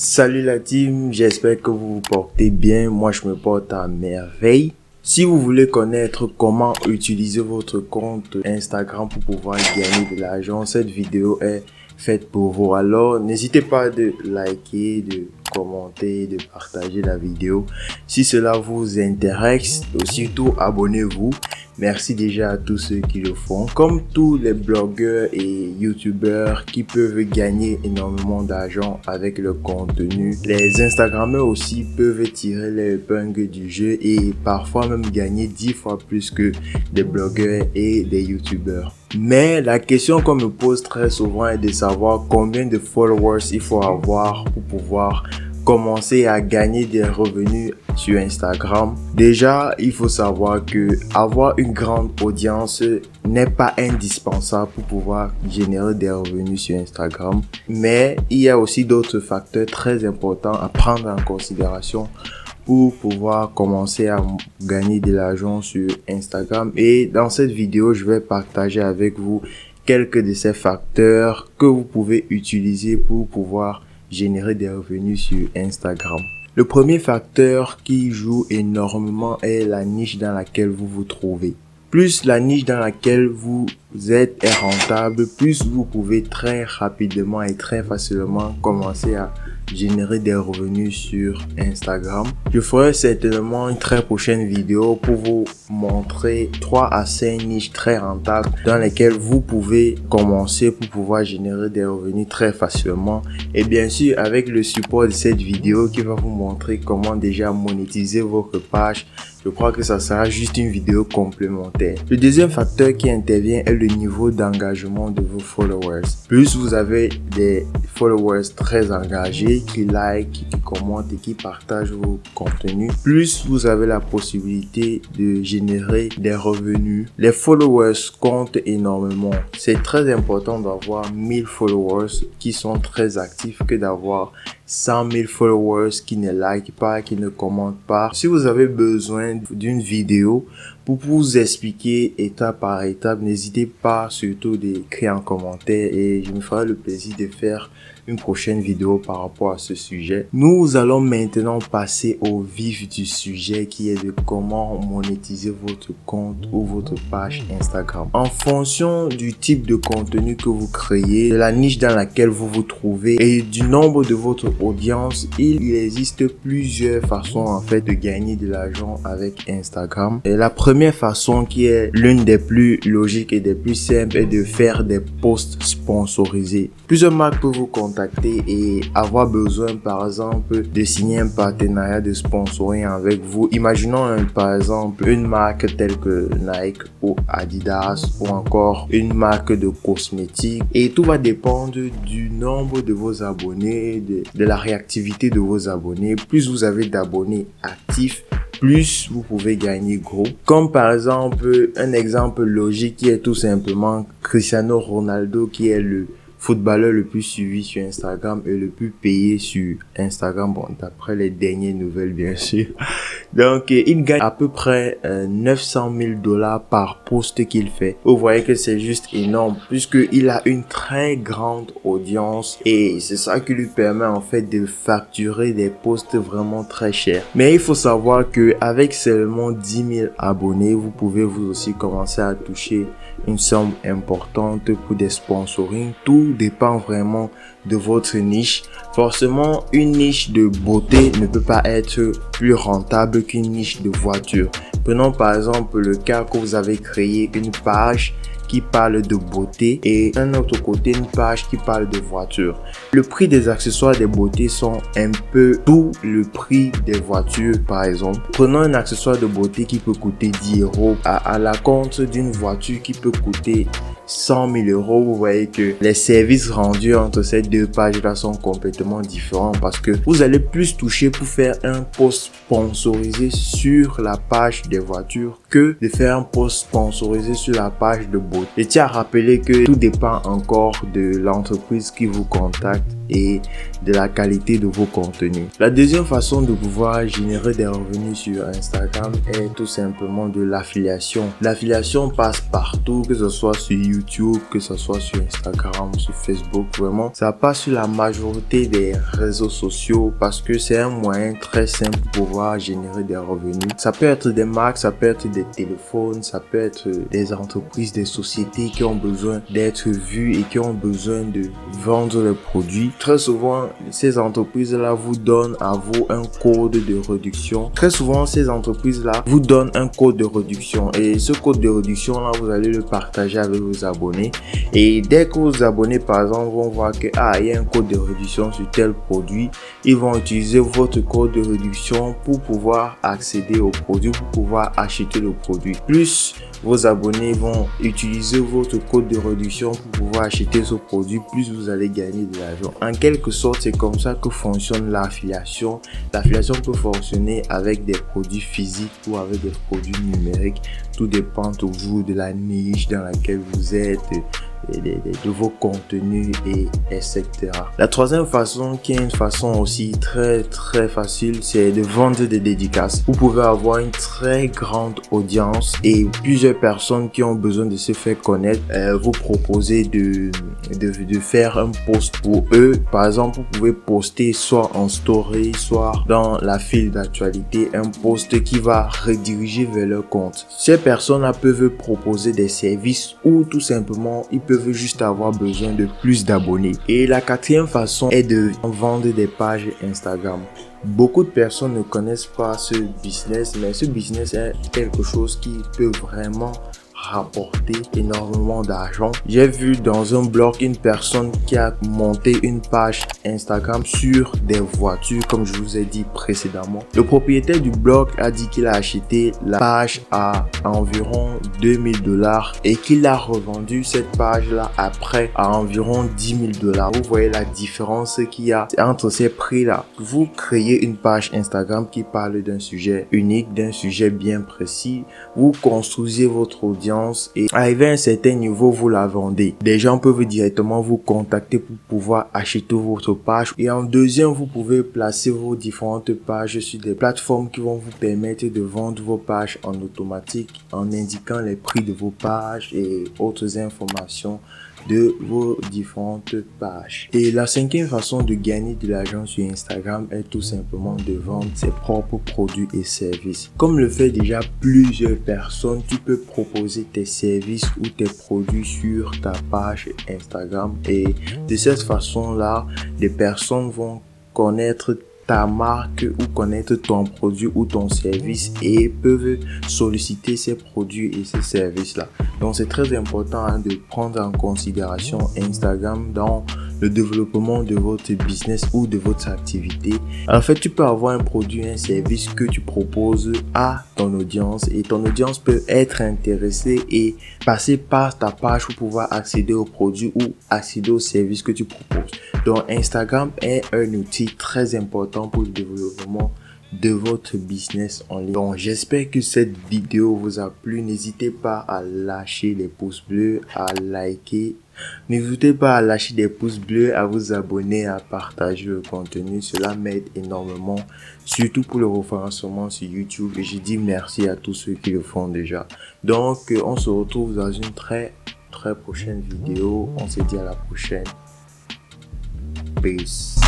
Salut la team, j'espère que vous vous portez bien. Moi, je me porte à merveille. Si vous voulez connaître comment utiliser votre compte Instagram pour pouvoir gagner de l'argent, cette vidéo est faite pour vous. Alors, n'hésitez pas de liker, de commenter, de partager la vidéo. Si cela vous intéresse, surtout abonnez-vous. Merci déjà à tous ceux qui le font. Comme tous les blogueurs et youtubeurs qui peuvent gagner énormément d'argent avec le contenu, les Instagrammeurs aussi peuvent tirer les épingles du jeu et parfois même gagner 10 fois plus que des blogueurs et des youtubeurs. Mais la question qu'on me pose très souvent est de savoir combien de followers il faut avoir pour pouvoir commencer à gagner des revenus sur Instagram. Déjà, il faut savoir que avoir une grande audience n'est pas indispensable pour pouvoir générer des revenus sur Instagram. Mais il y a aussi d'autres facteurs très importants à prendre en considération pour pouvoir commencer à gagner de l'argent sur Instagram. Et dans cette vidéo, je vais partager avec vous quelques de ces facteurs que vous pouvez utiliser pour pouvoir générer des revenus sur Instagram. Le premier facteur qui joue énormément est la niche dans laquelle vous vous trouvez. Plus la niche dans laquelle vous êtes est rentable, plus vous pouvez très rapidement et très facilement commencer à générer des revenus sur Instagram. Je ferai certainement une très prochaine vidéo pour vous montrer 3 à 5 niches très rentables dans lesquelles vous pouvez commencer pour pouvoir générer des revenus très facilement. Et bien sûr, avec le support de cette vidéo qui va vous montrer comment déjà monétiser votre page, je crois que ça sera juste une vidéo complémentaire. Le deuxième facteur qui intervient est le niveau d'engagement de vos followers. Plus vous avez des followers très engagés, qui like, qui commentent et qui partagent vos contenus, plus vous avez la possibilité de générer des revenus. Les followers comptent énormément. C'est très important d'avoir 1000 followers qui sont très actifs que d'avoir 100 000 followers qui ne like pas, qui ne commentent pas. Si vous avez besoin d'une vidéo pour vous expliquer étape par étape, n'hésitez pas surtout d'écrire en commentaire et je me ferai le plaisir de faire une prochaine vidéo par rapport à ce sujet. Nous allons maintenant passer au vif du sujet qui est de comment monétiser votre compte ou votre page Instagram. En fonction du type de contenu que vous créez, de la niche dans laquelle vous vous trouvez et du nombre de votre audience, il existe plusieurs façons en fait de gagner de l'argent avec Instagram. Et la première façon qui est l'une des plus logiques et des plus simples est de faire des posts sponsorisés. Plusieurs marques peuvent vous contacter et avoir besoin par exemple de signer un partenariat de sponsoring avec vous. Imaginons par exemple une marque telle que Nike ou Adidas ou encore une marque de cosmétiques et tout va dépendre du nombre de vos abonnés, de la réactivité de vos abonnés. Plus vous avez d'abonnés actifs, plus vous pouvez gagner gros. Comme par exemple, un exemple logique qui est tout simplement Cristiano Ronaldo qui est le footballeur le plus suivi sur Instagram et le plus payé sur Instagram, bon, d'après les dernières nouvelles bien sûr. Donc il gagne à peu près 900 000 $ par post qu'il fait. Vous voyez que c'est juste énorme puisqu'il a une très grande audience et c'est ça qui lui permet en fait de facturer des posts vraiment très chers. Mais il faut savoir que avec seulement 10 000 abonnés, vous pouvez vous aussi commencer à toucher une somme importante pour des sponsorings. Tout dépend vraiment de votre niche. Forcément, une niche de beauté ne peut pas être plus rentable qu'une niche de voiture. Prenons par exemple le cas que vous avez créé une page qui parle de beauté et un autre côté une page qui parle de voiture. Le prix des accessoires de beauté sont un peu tout le prix des voitures par exemple. Prenons un accessoire de beauté qui peut coûter 10 € à la compte d'une voiture qui peut coûter 100 000 €. Vous voyez que les services rendus entre ces deux pages là sont complètement différents parce que vous allez plus toucher pour faire un post sponsorisé sur la page des voitures que de faire un post sponsorisé sur la page de beauté. Je tiens à rappeler que tout dépend encore de l'entreprise qui vous contacte et de la qualité de vos contenus. La deuxième façon de pouvoir générer des revenus sur Instagram est tout simplement de l'affiliation. L'affiliation passe partout, que ce soit sur YouTube, que ce soit sur Instagram, sur Facebook. Vraiment, ça passe sur la majorité des réseaux sociaux parce que c'est un moyen très simple pour pouvoir générer des revenus. Ça peut être des marques, ça peut être des téléphones, ça peut être des entreprises, des sociétés qui ont besoin d'être vues et qui ont besoin de vendre leurs produits. Très souvent, ces entreprises-là vous donnent à vous un code de réduction. Très souvent, ces entreprises-là vous donnent un code de réduction et ce code de réduction-là, vous allez le partager avec vos abonnés. Et dès que vos abonnés, par exemple, vont voir que il y a un code de réduction sur tel produit, ils vont utiliser votre code de réduction pour pouvoir accéder au produit, pour pouvoir acheter le produit. Plus vos abonnés vont utiliser votre code de réduction pour pouvoir acheter ce produit, plus vous allez gagner de l'argent. En quelque sorte, c'est comme ça que fonctionne l'affiliation. L'affiliation peut fonctionner avec des produits physiques ou avec des produits numériques. Tout dépend toujours de la niche dans laquelle vous êtes, de vos contenus et etc. La troisième façon, qui est une façon aussi très facile, c'est de vendre des dédicaces. Vous pouvez avoir une très grande audience et plusieurs personnes qui ont besoin de se faire connaître. Vous proposez de faire un post pour eux. Par exemple, vous pouvez poster soit en story, soit dans la file d'actualité, un post qui va rediriger vers leur compte. Ces personnes-là peuvent proposer des services ou tout simplement, ils peuvent juste avoir besoin de plus d'abonnés. Et la quatrième façon est de vendre des pages Instagram. Beaucoup de personnes ne connaissent pas ce business, mais ce business est quelque chose qui peut vraiment rapporter énormément d'argent. J'ai vu dans un blog une personne qui a monté une page Instagram sur des voitures, comme je vous ai dit précédemment. Le propriétaire du blog a dit qu'il a acheté la page à environ 2000 $ et qu'il a revendu cette page là après à environ 10 000 $. Vous voyez la différence qu'il y a entre ces prix là. Vous créez une page Instagram qui parle d'un sujet unique, d'un sujet bien précis. Vous construisez votre audience et arrivé à un certain niveau, vous la vendez. Des gens peuvent directement vous contacter pour pouvoir acheter votre page. Et en deuxième, vous pouvez placer vos différentes pages sur des plateformes qui vont vous permettre de vendre vos pages en automatique en indiquant les prix de vos pages et autres informations de vos différentes pages. Et la cinquième façon de gagner de l'argent sur Instagram est tout simplement de vendre ses propres produits et services. Comme le fait déjà plusieurs personnes, tu peux proposer tes services ou tes produits sur ta page Instagram et de cette façon-là, les personnes vont connaître ta marque ou connaître ton produit ou ton service et peuvent solliciter ces produits et ces services là. Donc c'est très important de prendre en considération Instagram dans le développement de votre business ou de votre activité. En fait, tu peux avoir un produit, un service que tu proposes à ton audience et ton audience peut être intéressée et passer par ta page pour pouvoir accéder au produit ou accéder au service que tu proposes. Donc Instagram est un outil très important pour le développement de votre business en ligne. Donc j'espère que cette vidéo vous a plu. N'hésitez pas à lâcher les pouces bleus, à liker. N'hésitez pas à lâcher des pouces bleus, à vous abonner, à partager le contenu. Cela m'aide énormément, surtout pour le référencement sur YouTube. Et je dis merci à tous ceux qui le font déjà. Donc on se retrouve dans une très prochaine vidéo. On se dit à la prochaine. Peace.